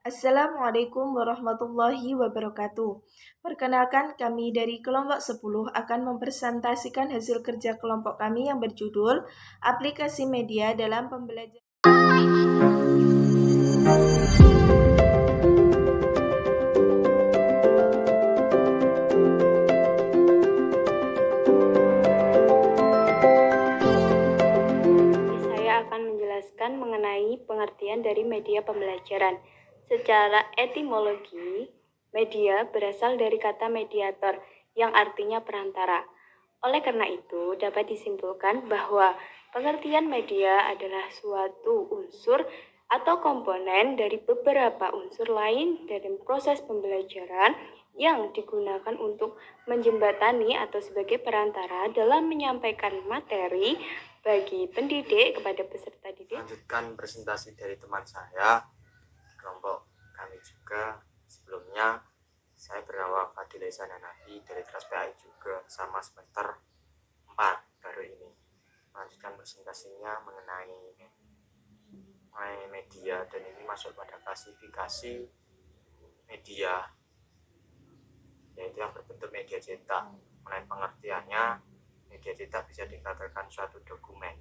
Assalamualaikum warahmatullahi wabarakatuh. Perkenalkan, kami dari kelompok 10 akan mempresentasikan hasil kerja kelompok kami yang berjudul Aplikasi Media dalam Pembelajaran. Saya akan menjelaskan mengenai pengertian dari media pembelajaran. Secara etimologi, media berasal dari kata mediator yang artinya perantara. Oleh karena itu, dapat disimpulkan bahwa pengertian media adalah suatu unsur atau komponen dari beberapa unsur lain dalam proses pembelajaran yang digunakan untuk menjembatani atau sebagai perantara dalam menyampaikan materi bagi pendidik kepada peserta didik. Lanjutkan presentasi dari teman saya di kelompok kami juga. Sebelumnya saya bernama Fadil Ihsan Hanafi dari kelas PAI juga, sama semester 4 baru ini. Lanjutkan presentasinya mengenai media, dan ini masuk pada klasifikasi media, yaitu yang berbentuk media cetak. Mengenai pengertiannya, media cetak bisa dikatakan suatu dokumen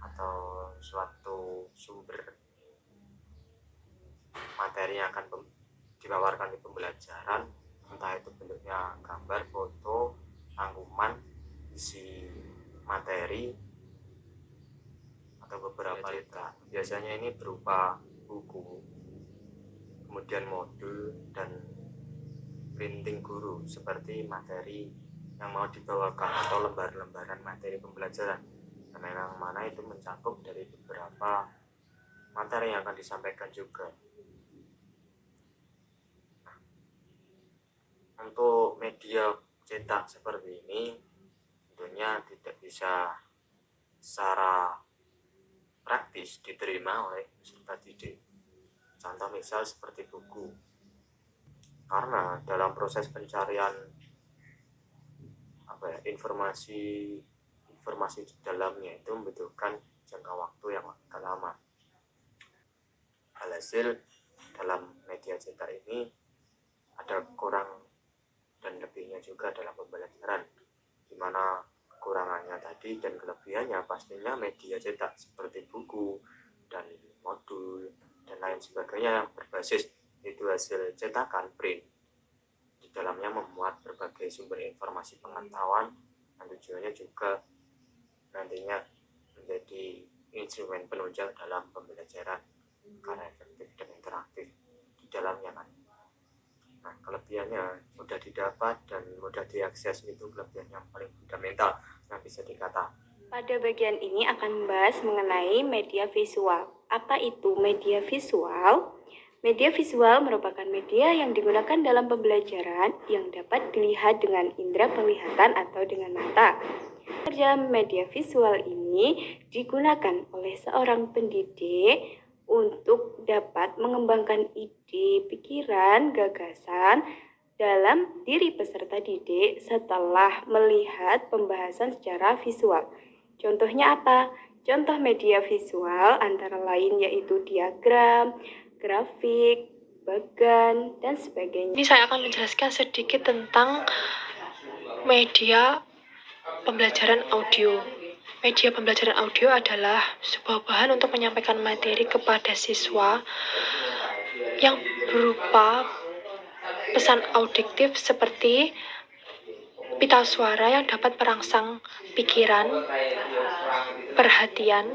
atau suatu sumber materi yang akan dibawarkan di pembelajaran, entah itu bentuknya gambar, foto, rangkuman, isi materi, atau beberapa cerita. Biasanya ini berupa buku, kemudian modul, dan printing guru seperti materi yang mau dibawakan atau lembar-lembaran materi pembelajaran, dan yang mana itu mencakup dari beberapa materi yang akan disampaikan juga. Untuk media cetak seperti ini tentunya tidak bisa secara praktis diterima oleh peserta didik. Contoh misal seperti buku, karena dalam proses pencarian informasi di dalamnya itu membutuhkan jangka waktu yang agak lama. Alhasil dalam media cetak ini ada kurang dan lebihnya juga dalam pembelajaran, di mana kekurangannya tadi dan kelebihannya pastinya media cetak seperti buku dan modul dan lain sebagainya yang berbasis itu hasil cetakan print. Di dalamnya memuat berbagai sumber informasi pengetahuan, dan tujuannya juga nantinya menjadi instrumen penunjang dalam pembelajaran karena efektif dan interaktif di dalamnya kan. Nah, kelebihannya mudah didapat dan mudah diakses, itu kelebihan yang paling fundamental yang bisa dikata. Pada bagian ini akan membahas mengenai media visual. Apa itu media visual? Media visual merupakan media yang digunakan dalam pembelajaran yang dapat dilihat dengan indera penglihatan atau dengan mata. Kerja media visual ini digunakan oleh seorang pendidik untuk dapat mengembangkan ide, pikiran, gagasan dalam diri peserta didik setelah melihat pembahasan secara visual. Contohnya apa? Contoh media visual antara lain yaitu diagram, grafik, bagan, dan sebagainya. Ini saya akan menjelaskan sedikit tentang media pembelajaran audio. Media pembelajaran audio adalah sebuah bahan untuk menyampaikan materi kepada siswa yang berupa pesan audiktif seperti pita suara yang dapat merangsang pikiran, perhatian,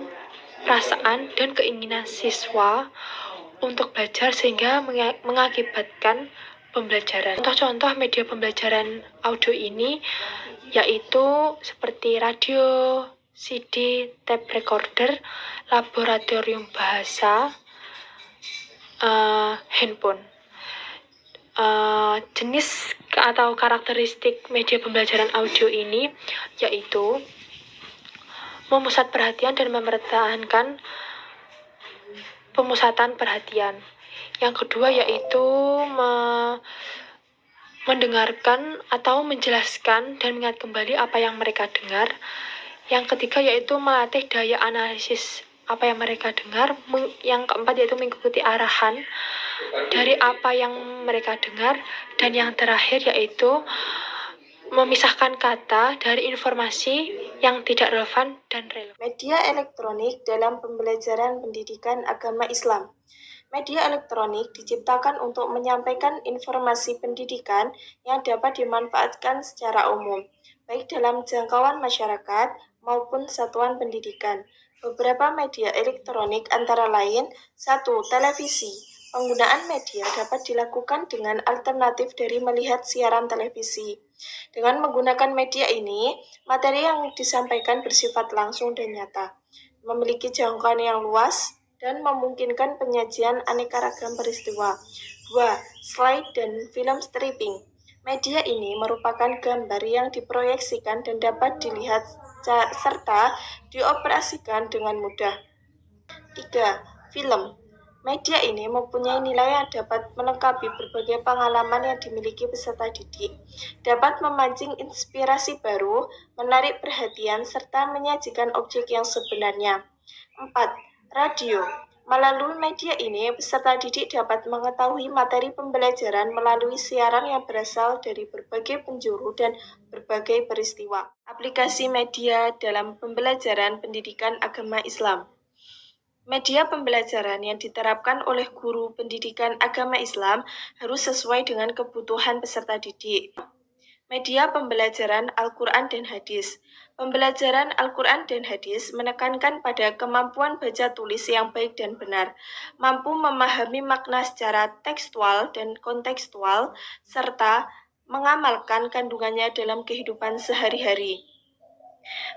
perasaan, dan keinginan siswa untuk belajar sehingga mengakibatkan pembelajaran. Contoh-contoh media pembelajaran audio ini yaitu seperti radio, CD, tape recorder, laboratorium bahasa, handphone. Jenis atau karakteristik media pembelajaran audio ini yaitu memusat perhatian dan mempertahankan pemusatan perhatian. Yang kedua yaitu mendengarkan atau menjelaskan dan mengingat kembali apa yang mereka dengar. Yang ketiga yaitu melatih daya analisis apa yang mereka dengar. Yang keempat yaitu mengikuti arahan dari apa yang mereka dengar, dan yang terakhir yaitu memisahkan kata dari informasi yang tidak relevan dan relevan. Media elektronik dalam pembelajaran pendidikan agama Islam. Media elektronik diciptakan untuk menyampaikan informasi pendidikan yang dapat dimanfaatkan secara umum, baik dalam jangkauan masyarakat maupun satuan pendidikan. Beberapa media elektronik antara lain: 1. Televisi. Penggunaan media dapat dilakukan dengan alternatif dari melihat siaran televisi. Dengan menggunakan media ini, materi yang disampaikan bersifat langsung dan nyata, memiliki jangkauan yang luas, dan memungkinkan penyajian aneka ragam peristiwa. 2. Slide dan film stripping. Media ini merupakan gambar yang diproyeksikan dan dapat dilihat serta dioperasikan dengan mudah. 3. Film. Media ini mempunyai nilai yang dapat melengkapi berbagai pengalaman yang dimiliki peserta didik, dapat memancing inspirasi baru, menarik perhatian, serta menyajikan objek yang sebenarnya. 4. Radio. Melalui media ini, peserta didik dapat mengetahui materi pembelajaran melalui siaran yang berasal dari berbagai penjuru dan berbagai peristiwa. Aplikasi media dalam pembelajaran pendidikan agama Islam. Media pembelajaran yang diterapkan oleh guru pendidikan agama Islam harus sesuai dengan kebutuhan peserta didik. Media pembelajaran Al-Quran dan Hadis. Pembelajaran Al-Quran dan Hadis menekankan pada kemampuan baca tulis yang baik dan benar, mampu memahami makna secara tekstual dan kontekstual, serta mengamalkan kandungannya dalam kehidupan sehari-hari.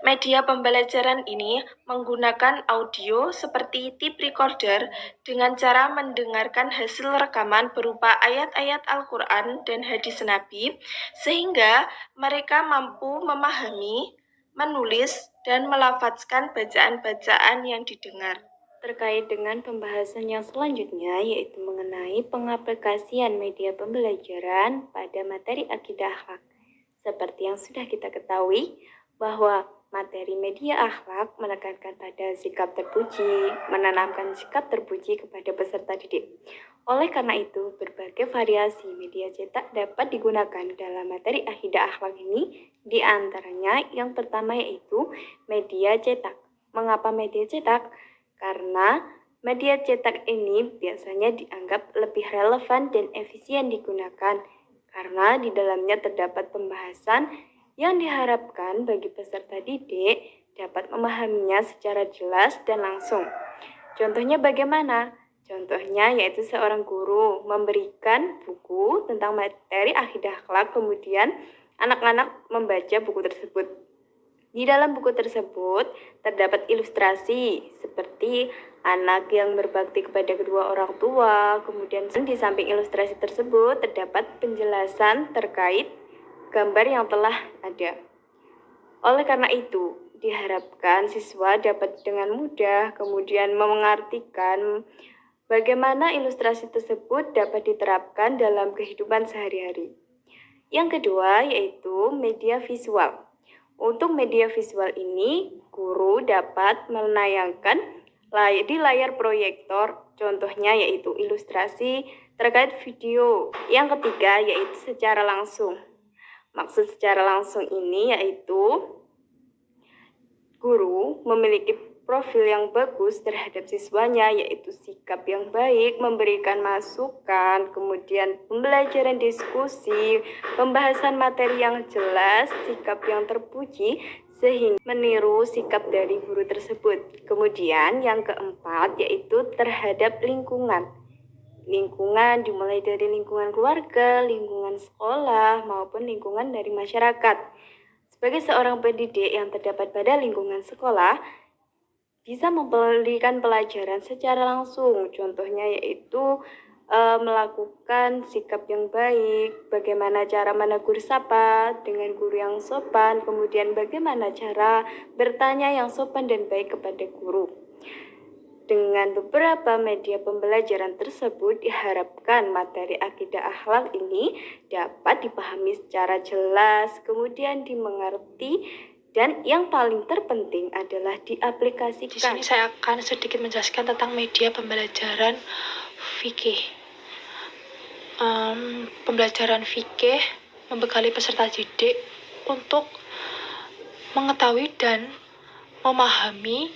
Media pembelajaran ini menggunakan audio seperti tape recorder dengan cara mendengarkan hasil rekaman berupa ayat-ayat Al-Quran dan hadis Nabi, sehingga mereka mampu memahami, menulis, dan melafadzkan bacaan-bacaan yang didengar. Terkait dengan pembahasan yang selanjutnya, yaitu mengenai pengaplikasian media pembelajaran pada materi akidah akhlak. Seperti yang sudah kita ketahui, bahwa materi media akhlak menekankan pada sikap terpuji, menanamkan sikap terpuji kepada peserta didik. Oleh karena itu, berbagai variasi media cetak dapat digunakan dalam materi akidah akhlak ini, di antaranya yang pertama yaitu media cetak. Mengapa media cetak? Karena media cetak ini biasanya dianggap lebih relevan dan efisien digunakan, karena di dalamnya terdapat pembahasan yang diharapkan bagi peserta didik dapat memahaminya secara jelas dan langsung. Contohnya bagaimana? Contohnya yaitu seorang guru memberikan buku tentang materi akidah akhlak, kemudian anak-anak membaca buku tersebut. Di dalam buku tersebut terdapat ilustrasi seperti anak yang berbakti kepada kedua orang tua, kemudian di samping ilustrasi tersebut terdapat penjelasan terkait gambar yang telah ada. Oleh karena itu, diharapkan siswa dapat dengan mudah kemudian mengartikan bagaimana ilustrasi tersebut dapat diterapkan dalam kehidupan sehari-hari. Yang kedua yaitu media visual. Untuk media visual ini, guru dapat menayangkan di layar proyektor, contohnya yaitu ilustrasi terkait video. Yang ketiga yaitu secara langsung. Maksud secara langsung ini yaitu guru memiliki profil yang bagus terhadap siswanya, yaitu sikap yang baik, memberikan masukan, kemudian pembelajaran diskusi, pembahasan materi yang jelas, sikap yang terpuji, sehingga meniru sikap dari guru tersebut. Kemudian yang keempat yaitu terhadap lingkungan. Lingkungan dimulai dari lingkungan keluarga, lingkungan sekolah, maupun lingkungan dari masyarakat. Sebagai seorang pendidik yang terdapat pada lingkungan sekolah, bisa memberikan pelajaran secara langsung. Contohnya yaitu melakukan sikap yang baik, bagaimana cara menegur sapa dengan guru yang sopan, kemudian bagaimana cara bertanya yang sopan dan baik kepada guru. Dengan beberapa media pembelajaran tersebut, diharapkan materi akidah akhlak ini dapat dipahami secara jelas, kemudian dimengerti, dan yang paling terpenting adalah diaplikasikan. Di sini saya akan sedikit menjelaskan tentang media pembelajaran fikih. pembelajaran fikih membekali peserta didik untuk mengetahui dan memahami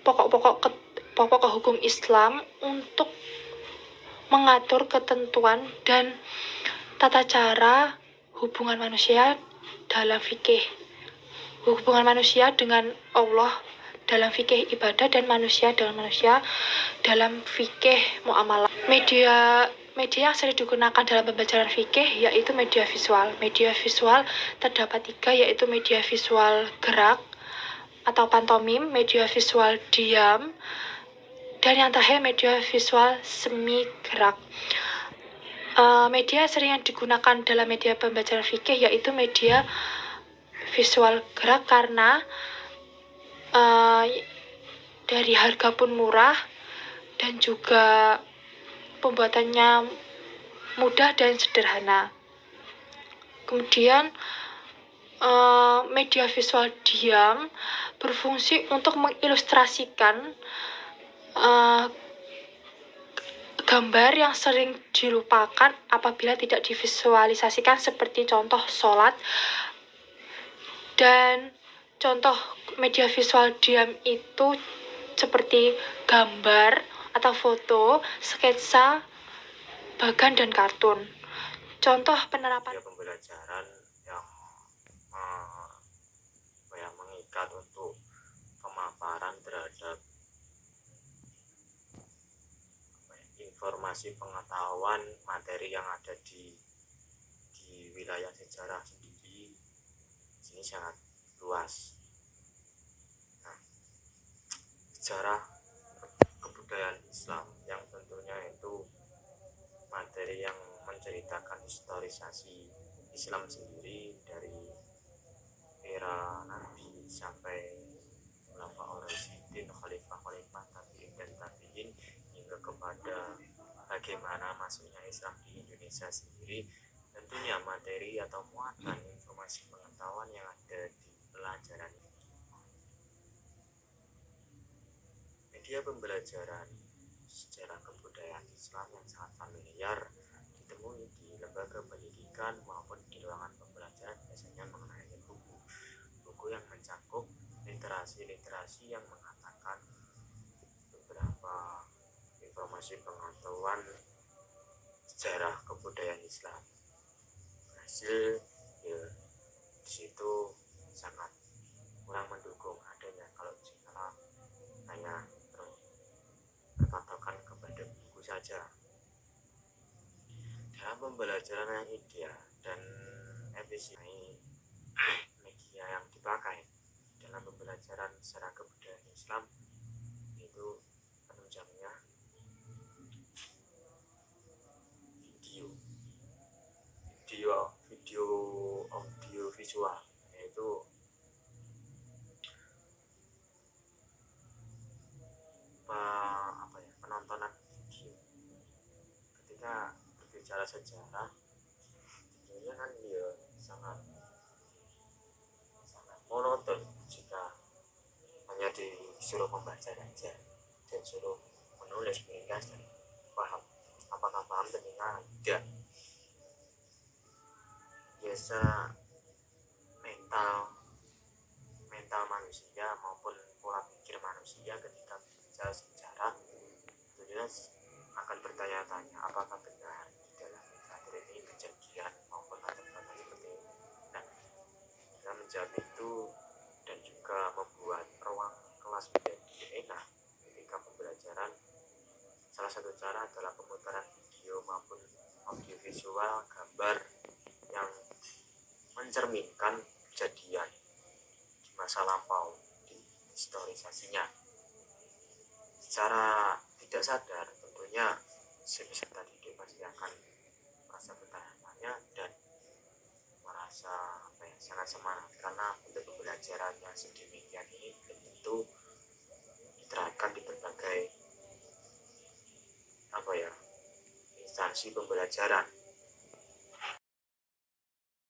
pokok hukum Islam untuk mengatur ketentuan dan tata cara hubungan manusia dalam fikih. Hubungan manusia dengan Allah dalam fikih ibadah dan manusia dengan manusia dalam fikih muamalah. Media yang sering digunakan dalam pembelajaran fikih yaitu media visual. Media visual terdapat 3, yaitu media visual gerak atau pantomim, media visual diam, dan yang terakhir media visual semi gerak. Media sering yang digunakan dalam media pembelajaran fikih yaitu media visual gerak karena dari harga pun murah dan juga pembuatannya mudah dan sederhana. Kemudian media visual diam berfungsi untuk mengilustrasikan gambar yang sering dilupakan apabila tidak divisualisasikan, seperti contoh sholat. Dan contoh media visual diam itu seperti gambar atau foto, sketsa, bagan, dan kartun. Contoh penerapan media pembelajaran yang mengikat untuk pemaparan terhadap informasi pengetahuan materi yang ada di wilayah sejarah sendiri sini sangat luas. Nah, sejarah kebudayaan Islam yang tentunya itu materi yang menceritakan historisasi Islam sendiri dari era Nabi sampai Khulafaur Rasyidin, khalifah-khalifah tabi'in dan tabi'in, hingga kepada bagaimana masuknya Islam di Indonesia sendiri. Tentunya materi atau muatan informasi pengetahuan yang ada di pelajaran. Media pembelajaran sejarah kebudayaan Islam yang sangat familiar ditemui di lembaga pendidikan maupun di ruangan pembelajaran biasanya mengenai buku yang mencakup literasi yang mengatakan beberapa informasi pengetahuan sejarah kebudayaan Islam. Hasil ya di situ sangat kurang mendukung adanya kalau hanya berpatokan kepada buku saja. Dalam pembelajaran yang ideal dan efisien, media yang dipakai dalam pembelajaran secara kebudayaan Islam itu penunjangnya video audio visual, yaitu penontonan video. Ketika berbicara sejarah tentunya kan dia sangat monoton jika hanya disuruh membaca saja dan suruh menulis meringkas dan paham. Apakah paham? Tentunya tidak. Biasa mental manusia maupun pola pikir manusia ketika berbicara sejarah tentunya akan bertanya-tanya apakah benar di dalam literatur ini kejadian maupun kata-kata seperti ini. Nah, kita menjawab itu dan juga membuat ruang kelas menjadi enak ketika pembelajaran. Salah satu cara adalah pemutaran video maupun audio visual gambar yang mencerminkan kejadian di masa lampau, di historisasinya. Secara tidak sadar tentunya si peserta didik pasti akan merasa bertanya-tanya dan merasa sangat semangat, karena untuk pembelajaran yang sedemikian ini belum tentu diterapkan di berbagai instansi pembelajaran.